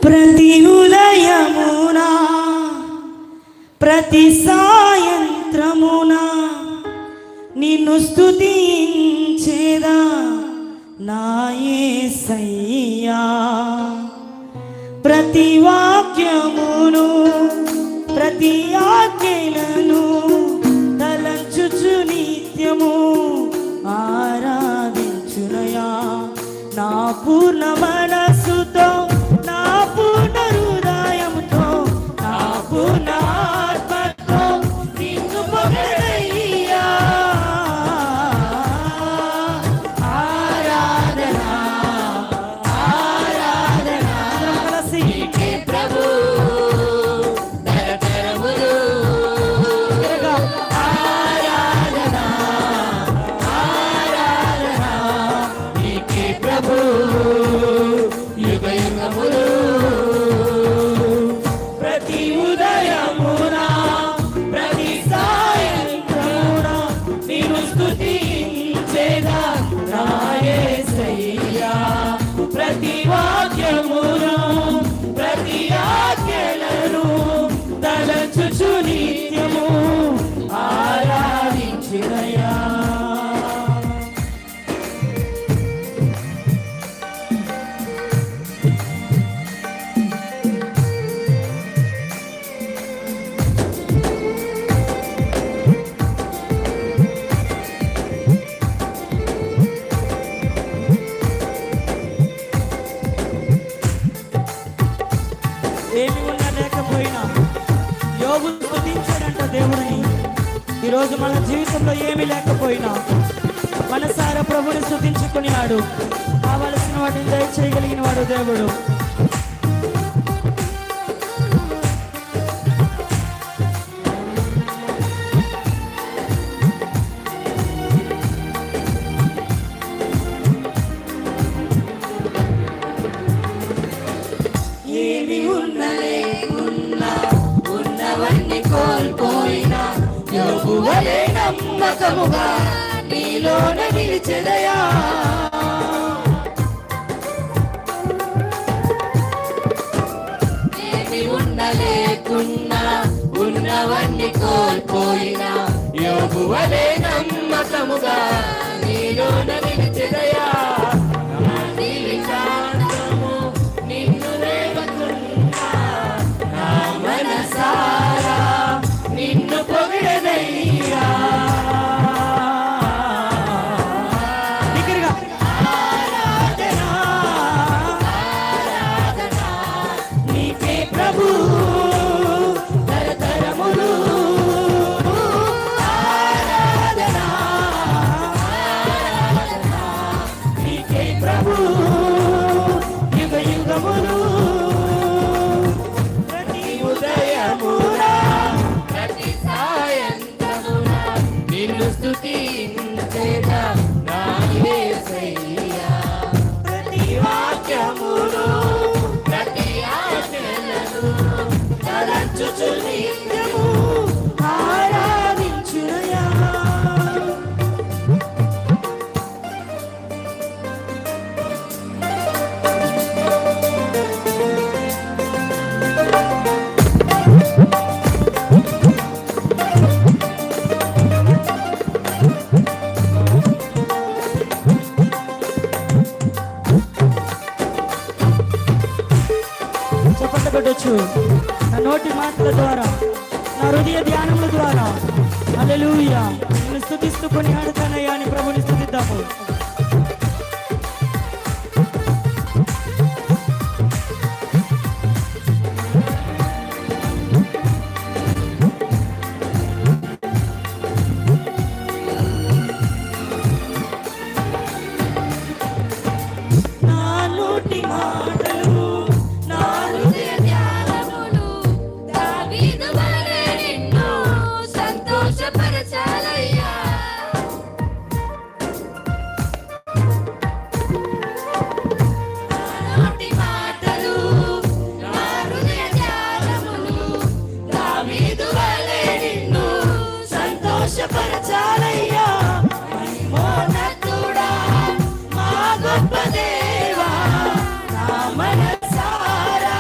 ప్రతి ఉదయమునా ప్రతి సాయంత్రమునా నిన్ను స్తుతించేదా నా యేసయ్యా. ప్రతి వాక్యమును ప్రతి ఆజ్ఞలను తలంచుచు నిత్యము ఆరాధించునయా. నా పూర్ణ మనసుతో నా పూర్ణ హృదయముతో నా పూర్ణ ఆత్మతో నిన్ను పొగడయ్యా. ఆరాధన ఆరాధన కలిసి ప్రభు తరతరములు ఆరాధన ఆరాధన నీకే ప్రభు యుగ యుగములు. ప్రతి ఉదయమునా ప్రతి సాయంత్రమునా నిన్ను స్తుతించేదా నా యేసయ్యా. ప్రతి వాక్యమును ప్రతి ఆజ్ఞలను తలచుచు నిత్యము ఆరాధించునయా. ఏమి ఉన్నా లేకపోయినా యోబు స్తుతించాడంట దేవుడిని. ఈరోజు మన జీవితంలో ఏమీ లేకపోయినా మనసారా ప్రభుని స్తుతించుకున్నాడు. కావలసిన వాటిని దయచేయగలిగిన వాడు దేవుడు. ఏమి ఉన్న లేకున్నా ఉన్నవన్నీ కోల్పోయినా యోబు వలె నమ్మకముగా నీలోన నిలిచెదయా. ఏమి ఉన్న లేకున్నా ఉన్నవన్నీ కోల్పోయినా యోబు వలె నమ్మకముగా నీలోన నిలిచెదయా. నిన్ను పొగిడదయ్యా. ఆరాధన ఆరాధన నీకే ప్రభు తరతరములు. ఆరాధన ఆరాధన నీకే ప్రభు యుగ యుగములు. ప్రతి ఉదయమునా ప్రతి సాయంత్రమునా నిన్ను స్తుతించేదా నా యేసయ్యా. ప్రతి వాక్యమును ప్రతి ఆజ్ఞలను తలంచుచు నిత్యము ఆరాధించునయా. చెప్పటగొట్టొచ్చు నా నోటి మాటల ద్వారా నా హృదయ ధ్యానముల ద్వారా. హల్లెలూయా. నిన్ను స్తుతిస్తూ కొనియాడుతానయ్యా అని ప్రభుని స్తుతిద్దాము. నా నోటి మాటలు నా హృదయ ధ్యానములు దావీదు వలె నిన్ను సంతోషపరచాలయ్యా. నా నోటి మాటలు నా హృదయ ధ్యానములు దావీదు వలె నిన్ను సంతోషపరచాలయ్యా. మహిమోన్నతుడా మా గొప్ప దేవా నా మనసారా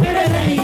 పొగడనయ్యా